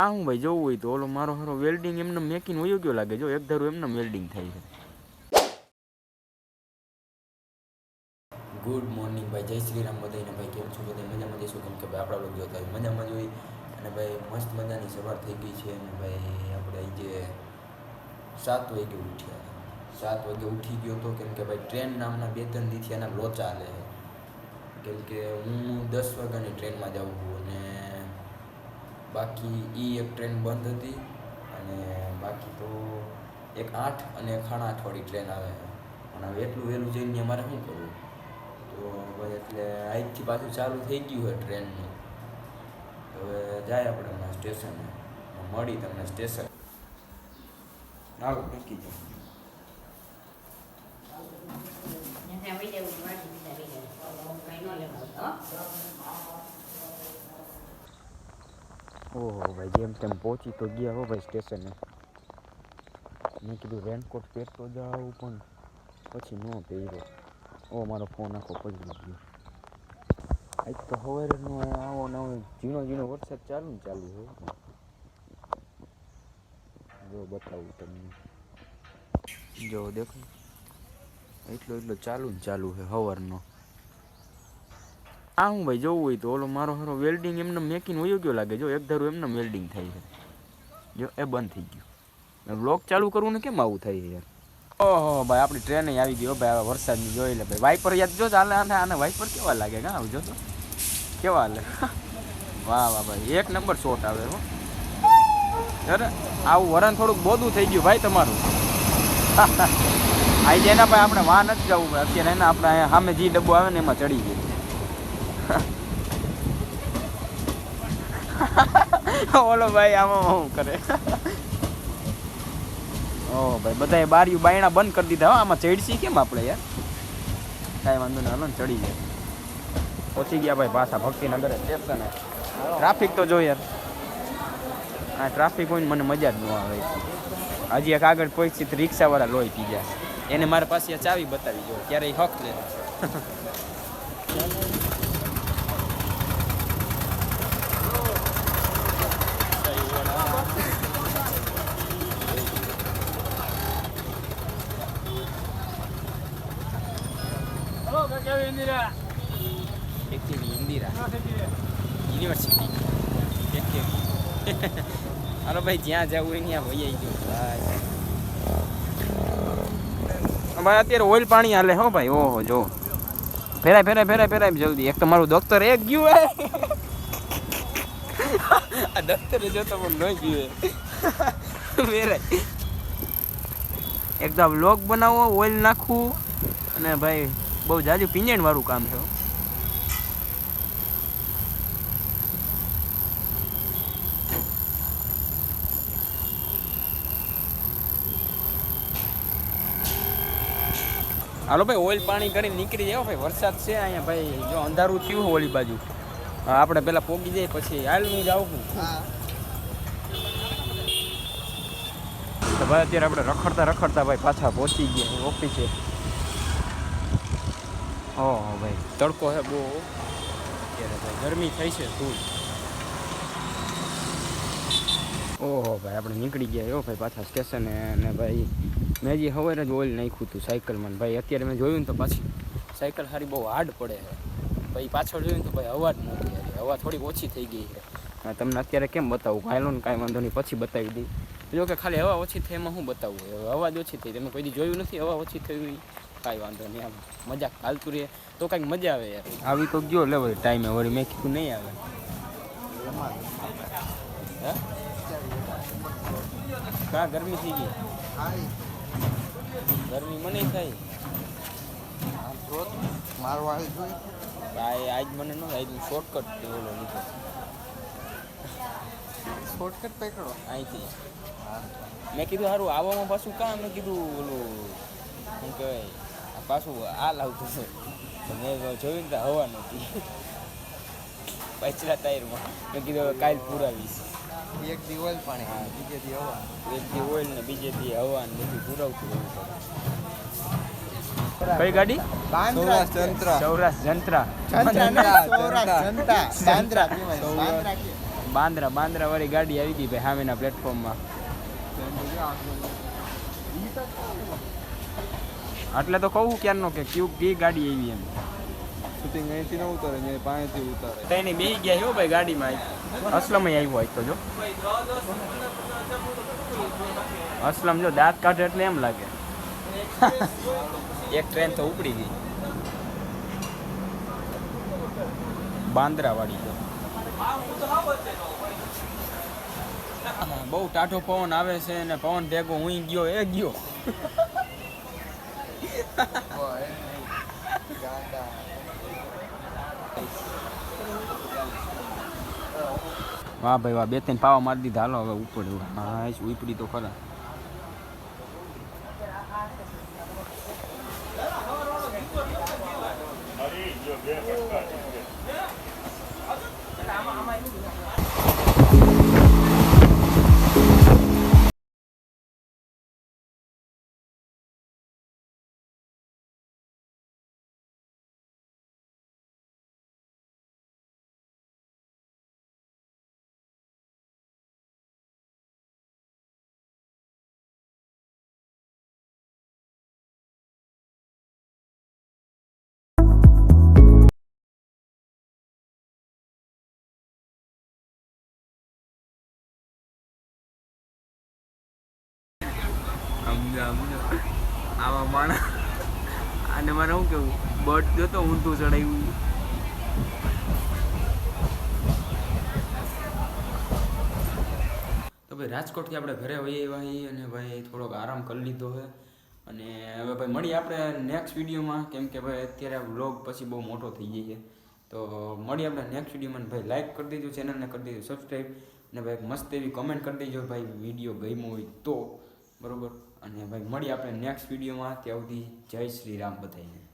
આ હું ભાઈ જોવું હોય તો ઓલો મારો હારો વેલ્ડિંગ એમને મેકિંગ વયો ગયો લાગે. જો એક ધારું એમને વેલ્ડિંગ થાય છે. ગુડ મોર્નિંગ ભાઈ, જય શ્રી રામ બધાને. ભાઈ કેમ છો બધા? મજામાં જઈશું કેમ કે ભાઈ આપણા લોકો જોતા હોય મજામાં જ હોય. અને ભાઈ મસ્ત મજાની સવાર થઈ ગઈ છે. અને ભાઈ આપણે જે 7 વાગે ઉઠ્યા, 7 વાગે ઉઠી ગયો તો કેમ કે ભાઈ ટ્રેન નામના 2-3 દીથી એના લોચા લે. કેમ કે હું 10 વાગ્યાની ટ્રેનમાં જાઉં છું અને બાકી એક ટ્રેન બંધ હતી અને બાકી તો એક 8 અને 8:30 વાળી ટ્રેન આવે. અને હવે એટલું વહેલું જઈને અમારે શું કરવું? તો ભાઈ એટલે આજથી પાછું ચાલુ થઈ ગયું હોય ટ્રેનનું. તો હવે જાય આપણે હમણાં સ્ટેશને, મળી તમને સ્ટેશન. હાલો નક્કી જાઓ. ઓહો ભાઈ જેમ તેમ પહોંચી તો ગયા હો ભાઈ સ્ટેશને. મેં કીધું રેનકોટ પહેરતો જાઉં પણ પછી ન પહેર્યો. ઓ મારો ફોન આખો પડી ગયો. આજ તો સવારનો આવો ને ઝીણો ઝીણો વરસાદ ચાલુ હોય. જો બતાવું તમને, જો દેખો એટલો ચાલુ છે સવારનો. આ હું ભાઈ જોવું હોય તો ઓલો મારો હારો વેલ્ડિંગ એમને મેકિંગ વયો ગયો લાગે. જો એક ધારું એમને વેલ્ડિંગ થાય છે. જો એ બંધ થઈ ગયું. બ્લોક ચાલુ કરવું ને કેમ આવું થાય યાર? ઓહો ભાઈ આપણી ટ્રેન આવી ગઈ ભાઈ. આ વરસાદની જોઈ લે ભાઈ. વાઇપર યાદ જો ચાલે આને વાઇપર કેવા લાગે કા આવજો તો કેવા હાલે. વાહ વાહ ભાઈ એક નંબર શોટ આવે હો. અરે આવું વરણ થોડુંક બોદું થઈ ગયું ભાઈ તમારું. આવી જાય એના ભાઈ આપણે વાહ નથી જવું ભાઈ. અત્યારે એના આપણે અહીંયા સામે જે ડબ્બો આવે ને એમાં ચડી ગયું. ઓલો ભાઈ આમાં શું કરે? ઓહ ભાઈ બધાએ બારીયું બાયણા બંધ કરી દીધા. આમાં ચડશી કેમ આપણે યાર? કાંઈ વાંધો નહીં, હાલો ને ચડી ગયા. પહોંચી ગયા ભાઈ પાછા ભક્તિનગર સ્ટેશને. ટ્રાફિક તો જો યાર, આ ટ્રાફિક હોય ને મને મજા જ ન આવે. હજી એક આગળ પહોંચી તો રિક્ષાવાળા લોહી પી જાય. એને મારા પાસે ચાવી બતાવી જો ત્યારે એ હક લે. इंदिरा यूनिवर्सिटी हेलो भाई ज्યાં જવું હોય ત્યાં વહી આવી ગયું ભાઈ. અત્યારે ઓઇલ પાણી હાલે હો ભાઈ. ઓહો જો ફેરાય જલ્દી. એક તો મારું દોસ્તર એક ગયું હે. આ દોસ્તરે જો તો પણ ન ગયું ફેરાય. એક તો વ્લોગ બનાવો, ઓઇલ નાખવું અને ભાઈ બહુ જાજુ પિંજણ વાળું કામ છે. હાલો ભાઈ ઓઇલ પાણી કરીને નીકળી જાવ ભાઈ. વરસાદ છે અહીંયા ભાઈ. જો અંધારું થયું હોય ઓલી બાજુ. આપણે પેલા પોગી જાય પછી હાલ હું જાઉં. તો ભાઈ અત્યારે આપણે રખડતા ભાઈ પાછા પહોંચી ગયા ઓફિસે. ઓહ ભાઈ તડકો છે બહુ અત્યારે ભાઈ. ગરમી થઈ છે ફૂલ. ઓહો ભાઈ આપણે નીકળી ગયા હો ભાઈ પાછા સ્ટેશને. અને ભાઈ મેં જે સવારે જ ઓઇલ નાખ્યું હતું સાયકલમાં. ભાઈ અત્યારે મેં જોયું ને તો પાછી સાયકલ સારી બહુ હાર્ડ પડે છે. ભાઈ પાછળ જોયું ને તો ભાઈ હવા જ નહોતી યાર. હવા થોડીક ઓછી થઈ ગઈ છે. તમને અત્યારે કેમ બતાવું? હાલો ને કાંઈ વાંધો નહીં, પછી બતાવી દઈ. જો કે ખાલી હવા ઓછી થઈ એમાં શું બતાવવું? હવા જ ઓછી થઈ. તમે કોઈ જોયું નથી હવા ઓછી થઈ હોય? કાંઈ વાંધો નહીં, આમ મજાક હાલતું રહે તો કાંઈક મજા આવે યાર. આવી તો ગયો લે ભાઈ ટાઈમે વળી. મેં કીધું નહીં આવે. હે કા ગરમી થઈ ગઈ? ગરમી મને થાય ભાઈ. આજ મને ન આજ શોર્ટકટ ઓલો લીધો. શોર્ટકટ પકડો અહીંથી. મેં કીધું સારું આવવામાં પાછું કાં મેં કીધું ઓલું શું કહેવાય પાછું આ લાવતું છે. મેં જોયું ને હવા નહોતી પાછલા ટાયરમાં. મેં કીધું કાલ પુરાવીશ. એક દી ઓઇલ પાણી, બીજે દી હવા. એક દી ઓઇલ ને બીજે દી હવા ને બધું પુરાવતું રહેવું પડે. કઈ ગાડી? સૌરાષ્ટ્ર જંત્રા. બાંદ્રા વાળી ગાડી આવી ગઈ ભાઈ સામેના પ્લેટફોર્મમાં. એટલે તો કહું ક્યારનો કે કઈ ગાડી આવી એમ. શૂટિંગ અહીંથી ન ઉતારે ને પાસેથી ઉતારે. તઈને બે ગયા હો ભાઈ ગાડીમાં. અસલમ આવ્યો હોય તો જો અસલમ જો દાંત કાઢે એટલે એમ લાગે. એક ટ્રેન તો ઉપડી ગઈ બાંદ્રા વાળી. તો બહુ ટાઢો પવન આવે છે ને પવન ભેગો હું ગયો એ ગયો. વાહ ભાઈ વાહ, 2-3 પાવા મારી દીધા. હાલો હવે ઉપડ્યું. હા ઉપડી તો ખરા. આવા માણસ અને મારે શું કેવું, બટ જોતો ઊંધું ચડાવ્યું. તો ભાઈ રાજકોટથી આપણે ઘરે વહી આવ્યા અને ભાઈ થોડોક આરામ કરી લીધો છે. અને હવે ભાઈ મળીએ આપણે નેક્સ્ટ વિડીયોમાં, કેમ કે ભાઈ અત્યારે આ વ્લોગ પછી બહુ મોટો થઈ જાય છે. તો મળીએ આપણે નેક્સ્ટ વિડીયોમાં. ભાઈ લાઈક કરી દેજો, ચેનલને કરી દેજો સબસ્ક્રાઈબ, અને ભાઈ મસ્ત એવી કમેન્ટ કરી દેજો ભાઈ વિડીયો ગમ્યો હોય તો, બરાબર. અને ભાઈ મળીએ આપણે નેક્સ્ટ વિડીયોમાં. ત્યાં સુધી જય શ્રી રામ બધાને.